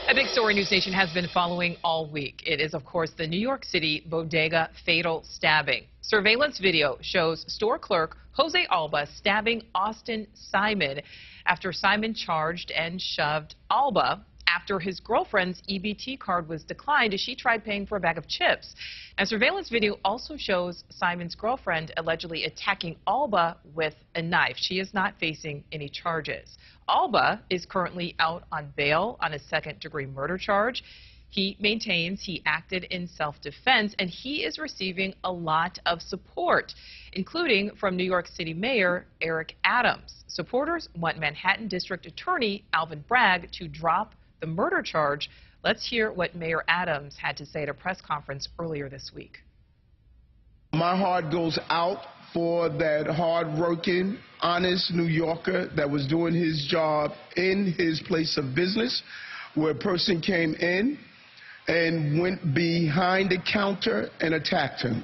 A big story NewsNation has been following all week. It is, of course, the New York City Bodega fatal stabbing. Surveillance video shows store clerk Jose Alba stabbing Austin Simon after Simon charged and shoved Alba after his girlfriend's EBT card was declined as she tried paying for a bag of chips. And surveillance video also shows Simon's girlfriend allegedly attacking Alba with a knife. She is not facing any charges. Alba is currently out on bail on a second-degree murder charge. He maintains he acted in self-defense, and he is receiving a lot of support, including from New York City Mayor Eric Adams. Supporters want Manhattan District Attorney Alvin Bragg to drop the murder charge. Let's hear what Mayor Adams had to say at a press conference earlier this week. My heart goes out for that hard-working, honest New Yorker that was doing his job in his place of business, where a person came in and went behind the counter and attacked him.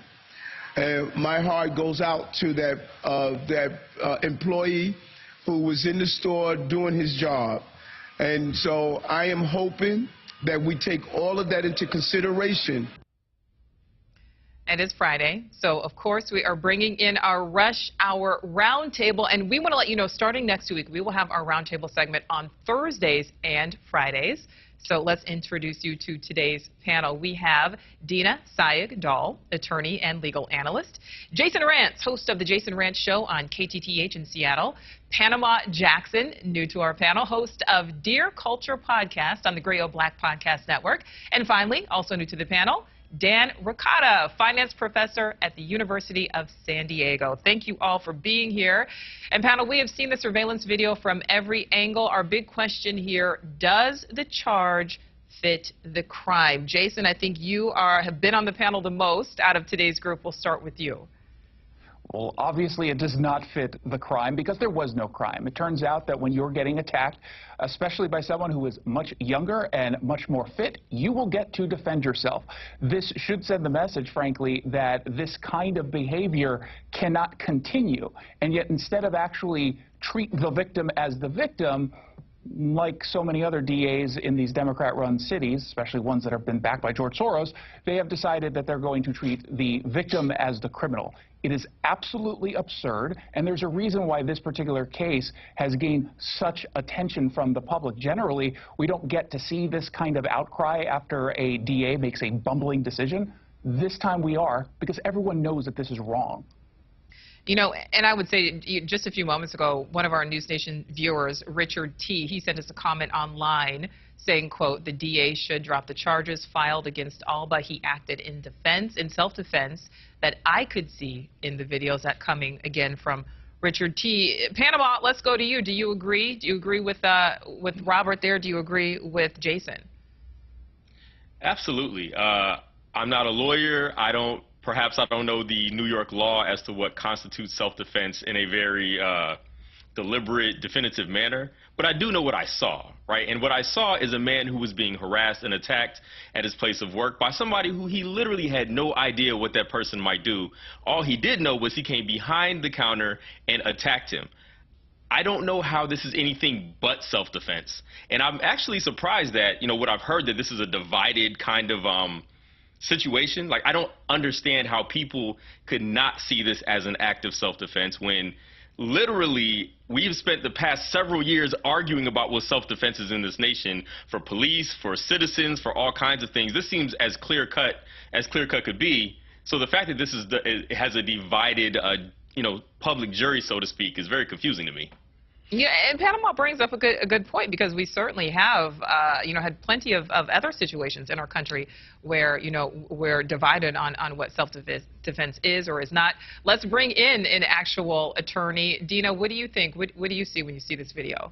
My heart goes out to that employee who was in the store doing his job. And so I am hoping that we take all of that into consideration. It is Friday, so of course we are bringing in our Rush Hour Roundtable, and we want to let you know starting next week we will have our Roundtable segment on Thursdays and Fridays. So let's introduce you to today's panel. We have Dina Sayegh-Dahl, attorney and legal analyst. Jason Rantz, host of the Jason Rantz Show on KTTH in Seattle. Panama Jackson, new to our panel, host of Dear Culture Podcast on the Gray O Black Podcast Network. And finally, also new to the panel, Dan Ricotta, finance professor at the University of San Diego. Thank you all for being here. And panel, we have seen the surveillance video from every angle. Our big question here, does the charge fit the crime? Jason, I think you have been on the panel the most out of today's group. We'll start with you. Well, obviously it does not fit the crime because there was no crime. It turns out that when you're getting attacked, especially by someone who is much younger and much more fit, you will get to defend yourself. This should send the message, frankly, that this kind of behavior cannot continue. And yet instead of actually treat the victim as the victim, like so many other DAs in these Democrat-run cities, especially ones that have been backed by George Soros, they have decided that they're going to treat the victim as the criminal. It is absolutely absurd, and there's a reason why this particular case has gained such attention from the public. Generally, we don't get to see this kind of outcry after a DA makes a bumbling decision. This time we are, because everyone knows that this is wrong. You know, and I would say just a few moments ago, one of our NewsNation viewers, Richard T., he sent us a comment online saying, quote, the DA should drop the charges filed against Alba. He acted in defense, in self-defense, that I could see in the videos. That coming again from Richard T. Panama, let's go to you. Do you agree? Do you agree with Robert there? Do you agree with Jason? Absolutely. I'm not a lawyer. Perhaps I don't know the New York law as to what constitutes self-defense in a very deliberate, definitive manner, but I do know what I saw, right? And what I saw is a man who was being harassed and attacked at his place of work by somebody who he literally had no idea what that person might do. All he did know was he came behind the counter and attacked him. I don't know how this is anything but self-defense. And I'm actually surprised that, you know, what I've heard, that this is a divided kind of situation. Like, I don't understand how people could not see this as an act of self-defense when literally we've spent the past several years arguing about what self-defense is in this nation, for police, for citizens, for all kinds of things. This seems as clear-cut could be. So the fact that this is it has a divided you know, public jury, so to speak, is very confusing to me. Yeah, and Panama brings up a good point, because we certainly have, you know, had plenty of other situations in our country where, you know, we're divided on what self-defense is or is not. Let's bring in an actual attorney. Dina, what do you think? What do you see when you see this video?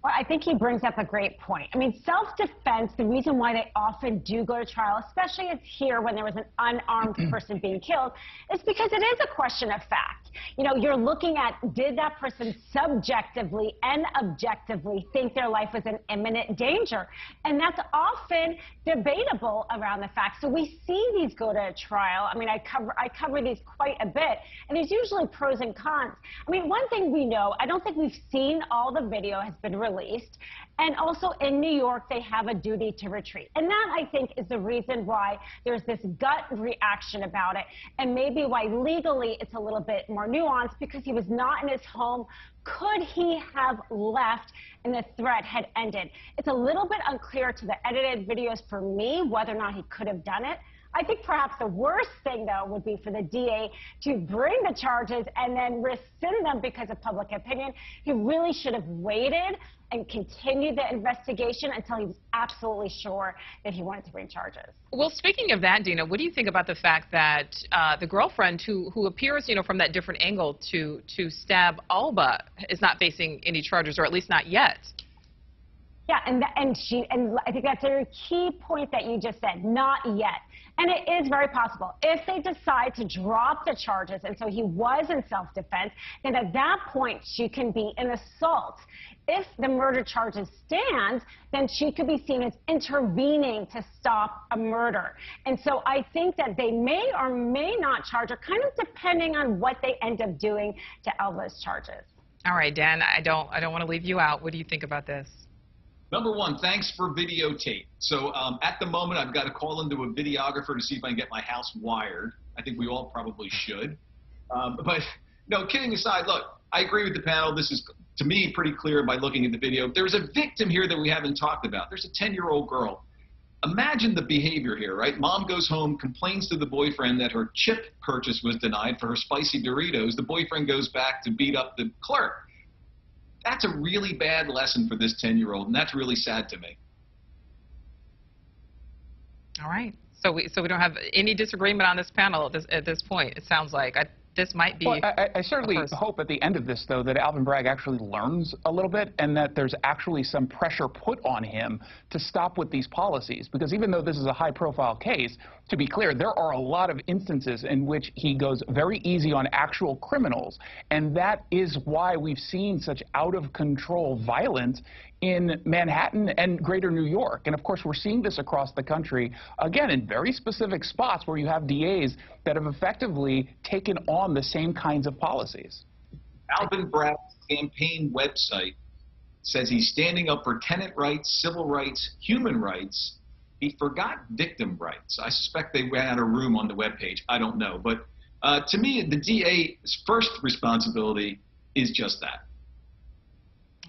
Well, I think he brings up a great point. I mean, self-defense, the reason why they often do go to trial, especially as here when there was an unarmed person being killed, is because it is a question of fact. You know, you're looking at, did that person subjectively and objectively think their life was in imminent danger? And that's often debatable around the facts. So we see these go to trial. I mean, I cover these quite a bit, and there's usually pros and cons. I mean, one thing we know, I don't think we've seen all the video has been released. And also in New York, they have a duty to retreat. And that, I think, is the reason why there's this gut reaction about it, and maybe why legally it's a little bit more nuanced, because he was not in his home. Could he have left and the threat had ended? It's a little bit unclear to the edited videos for me whether or not he could have done it. I think perhaps the worst thing, though, would be for the DA to bring the charges and then rescind them because of public opinion. He really should have waited and continued the investigation until he was absolutely sure that he wanted to bring charges. Well, speaking of that, Dina, what do you think about the fact that the girlfriend who appears, from that different angle to stab Alba is not facing any charges, or at least not yet? Yeah, and I think that's a key point that you just said, not yet. And it is very possible. If they decide to drop the charges, and so he was in self-defense, then at that point she can be an assault. If the murder charges stand, then she could be seen as intervening to stop a murder. And so I think that they may or may not charge her, kind of depending on what they end up doing to Alba's charges. All right, Dan, I don't want to leave you out. What do you think about this? Number one, thanks for videotape. So at the moment, I've got to call into a videographer to see if I can get my house wired. I think we all probably should. But no, kidding aside, look, I agree with the panel. This is, to me, pretty clear by looking at the video. There's a victim here that we haven't talked about. There's a 10-year-old girl. Imagine the behavior here, right? Mom goes home, complains to the boyfriend that her chip purchase was denied for her spicy Doritos. The boyfriend goes back to beat up the clerk. That's a really bad lesson for this 10-year-old, and that's really sad to me. All right. So we don't have any disagreement on this panel at this point, it sounds like. This might be... Well, I certainly hope at the end of this, though, that Alvin Bragg actually learns a little bit and that there's actually some pressure put on him to stop with these policies. Because even though this is a high-profile case, to be clear, there are a lot of instances in which he goes very easy on actual criminals. And that is why we've seen such out-of-control violence in Manhattan and greater New York. And of course, we're seeing this across the country, again, in very specific spots where you have DAs that have effectively taken on the same kinds of policies. Alvin Bragg's campaign website says he's standing up for tenant rights, civil rights, human rights. He forgot victim rights. I suspect they ran out of room on the webpage. I don't know. But to me, the DA's first responsibility is just that.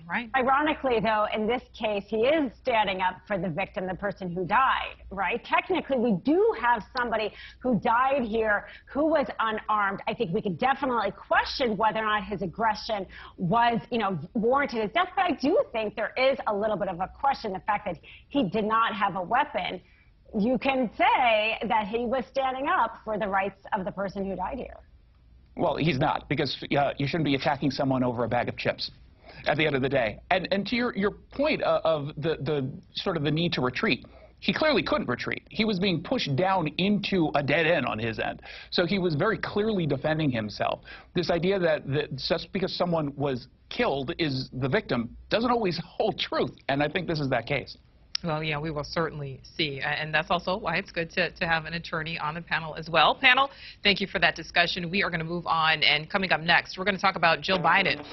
Right. Ironically, though, in this case, he is standing up for the victim, the person who died, right? Technically, we do have somebody who died here who was unarmed. I think we could definitely question whether or not his aggression was, warranted his death. But I do think there is a little bit of a question, the fact that he did not have a weapon. You can say that he was standing up for the rights of the person who died here. Well, he's not, because you shouldn't be attacking someone over a bag of chips at the end of the day. And to your point of the sort of the need to retreat, he clearly couldn't retreat. He was being pushed down into a dead end on his end. So he was very clearly defending himself. This idea that just because someone was killed is the victim doesn't always hold truth. And I think this is that case. Well, yeah, we will certainly see. And that's also why it's good to have an attorney on the panel as well. Panel, thank you for that discussion. We are going to move on. And coming up next, we're going to talk about Jill Biden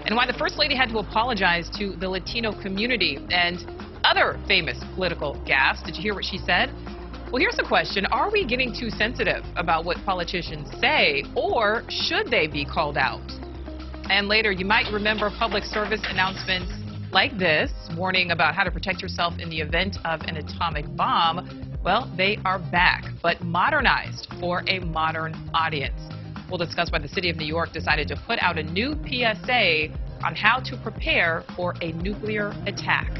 and why the First Lady had to apologize to the Latino community and other famous political gaffes. Did you hear what she said? Well, here's the question. Are we getting too sensitive about what politicians say, or should they be called out? And later, you might remember public service announcements like this, warning about how to protect yourself in the event of an atomic bomb. Well, they are back, but modernized for a modern audience. We'll discuss why the city of New York decided to put out a new PSA on how to prepare for a nuclear attack.